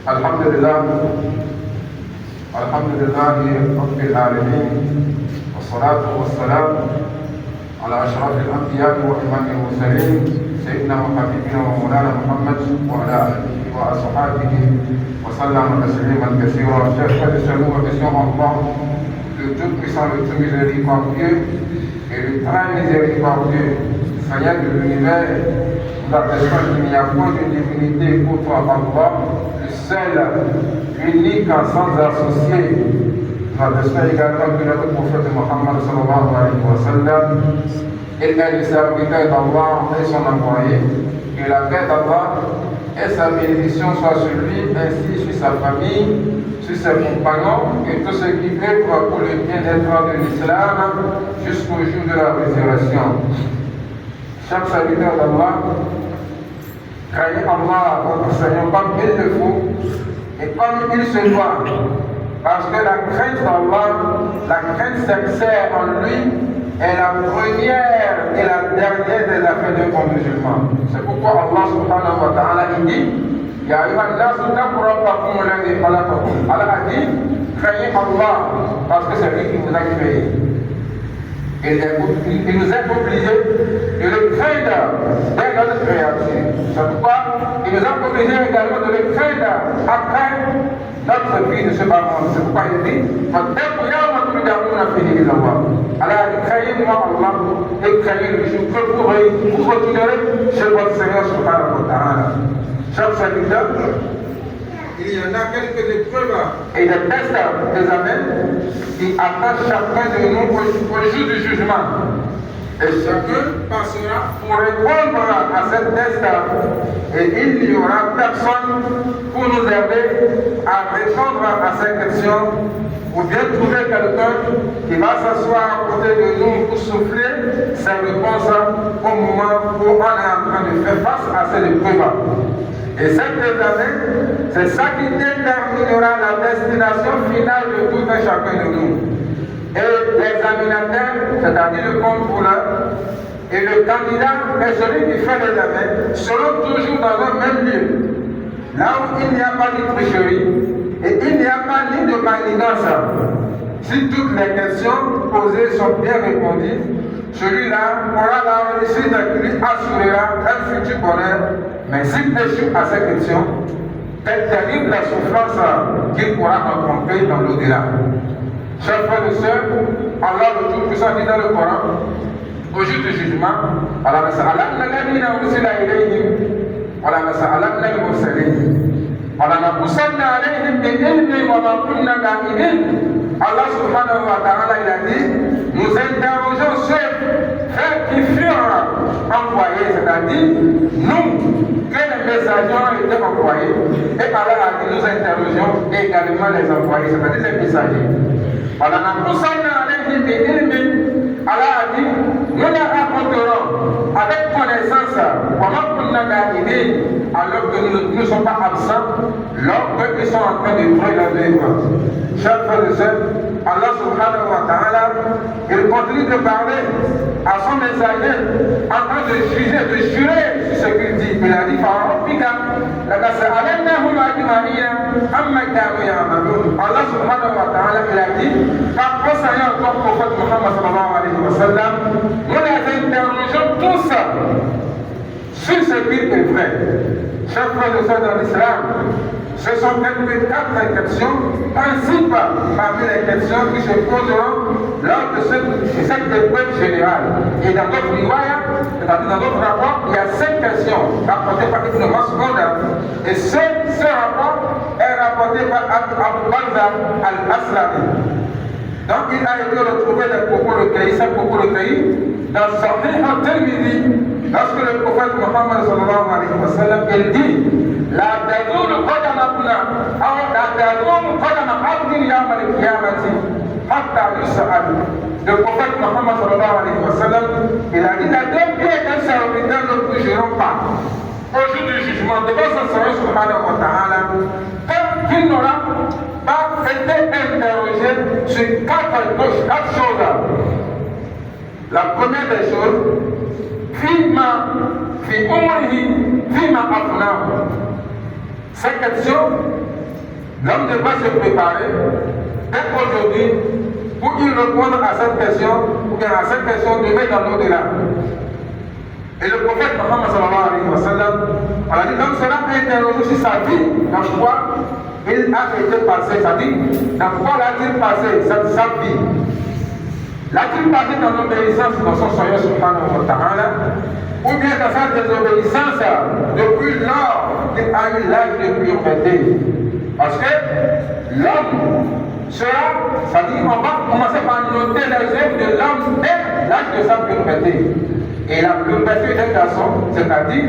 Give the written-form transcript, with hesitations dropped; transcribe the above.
الحمد لله رب العالمين، والصلاة والسلام على أشرف الأنبياء وإمام المرسلين سيدنا وحبيبنا ومولانا محمد وعلى آله وأصحابه وسلم تسليما كثيرا. Chers frères et sœurs, nous remercions Allah, le Tout-Puissant, le Tout-Miséricordieux et le Très Miséricordieux, Seigneur de l'univers. Nous attestons qu'il n'y a point de divinité autre Allah, le seul, unique, sans associé. Nous attestons également que notre prophète Mohammed sallallahu alayhi wa sallam est le serviteur d'Allah et son envoyé. Que la paix d'Allah et sa bénédiction soient sur lui, ainsi sur sa famille, sur ses compagnons et tous ceux qui œuvrent pour le bien-être de l'islam jusqu'au jour de la résurrection. Chaque serviteur d'Allah, craignez Allah, votre Seigneur, comme il le faut et comme il se doit. Parce que la crainte d'Allah, la crainte sincère en lui, est la première et la dernière des affaires de bon musulman. C'est pourquoi Allah subhanahu wa ta'ala dit Ya ayyuhan nasu taqu rabbakum alladhi khalaqakum. Allah a dit craignez Allah parce que c'est lui qui vous a créé. Il nous est obligé de le craindre dès notre créature. C'est pourquoi il nous a obligé également de le craindre après notre vie de ce bas monde. C'est pourquoi il dit Allah a dit craignez-moi Allah et craignez le jour que vous retournerez chez votre Seigneur subhanahu wa ta'ala. Chaque serviteur, il y en a quelques épreuves et des tests, des amènes qui attendent chacun de nous au jour du jugement. Et chacun passera pour répondre à cette test et il n'y aura personne pour nous aider à répondre à ces questions ou bien trouver quelqu'un qui va s'asseoir à côté de nous pour souffler ses réponses au moment où on est en train de faire face à ces épreuves. Et cet examen, c'est ça qui déterminera la destination finale de tout un chacun de nous. Et l'examinateur, c'est-à-dire le contrôleur, et le candidat est celui qui fait l'examen, seront toujours dans un même lieu, là où il n'y a pas de tricherie et il n'y a pas ni de manigance. Si toutes les questions posées sont bien répondues, celui-là aura la réussite qui lui assurera un futur bonheur. Mais s'il échoue à ces questions, quelle terrible la souffrance qu'il pourra rencontrer dans l'au-delà. Chers frères et sœurs, Allah le Tout-Puissant dit dans le Coran, au jour du jugement, Allah subhanahu wa ta'ala, il a dit, nous interrogeons ceux qui furent envoyés, c'est-à-dire nous, que les messagers ont été envoyés, et Allah a dit, nous interrogeons également les envoyés, c'est-à-dire les messagers. Allah a dit, nous les raconterons avec connaissance, alors que nous ne sommes pas absents, lorsqu'ils sont en train de faire leur œuvre. Chers frères et sœurs, Allah subhanahu wa ta'ala, il continue de parler à son messager en train de juger, de jurer sur ce qu'il dit. Il a dit, Allah subhanahu wa ta'ala, il a dit, par conseillant ton prophète Muhammad sallallahu alayhi wa sallam, nous les interrogeons tous sur ce qu'il est vrai. Chers frères et sœurs dans l'islam, ce sont quelques 4 questions principales parmi les questions qui se poseront lors de cette épreuve générale. Et dans d'autres riwayas, c'est-à-dire dans d'autres rapports, il y a 5 questions rapportées par Ibn Mas'ud. Et ce rapport est rapporté par Abu Bakr al-Aslami. Donc il a été retrouvé des propos recueillis, ces propos recueillis dans Sahih al-Tirmidhi, lorsque le prophète Muhammad sallallahu alayhi wa sallam, il dit La tazulu qadama abna, la tazulu qadama abdin yawm al-qiyamati hatta yus'al. Le prophète Muhammad sallallahu alayhi wa sallam, il a dit les 2 pieds d'un serviteur ne bougeront pas au jour du jugement devant son Seigneur subhanahu wa ta'ala, tant qu'il n'aura pas été interrogé sur 4 choses. La première des choses, fima fi umrihi fima afnahu. Cette question, l'homme devra se préparer dès aujourd'hui pour y répondre à cette question, ou bien à cette question demeure dans l'au-delà. Et le prophète Mohammed sallallahu alayhi wa sallam a dit, l'homme sera interrogé sur sa vie, dans quoi il a été passé, c'est-à-dire dans quoi l'a-t-il passé sa vie. L'a-t-il passé dans l'obéissance dans son Seigneur subhanahu wa ta'ala, ou bien dans sa désobéissance depuis lors qu'il a eu l'âge de pureté. Parce que l'homme sera, c'est-à-dire on va commencer par noter les œuvres de l'homme dès l'âge de sa pureté. Et la pureté d'un garçon, c'est-à-dire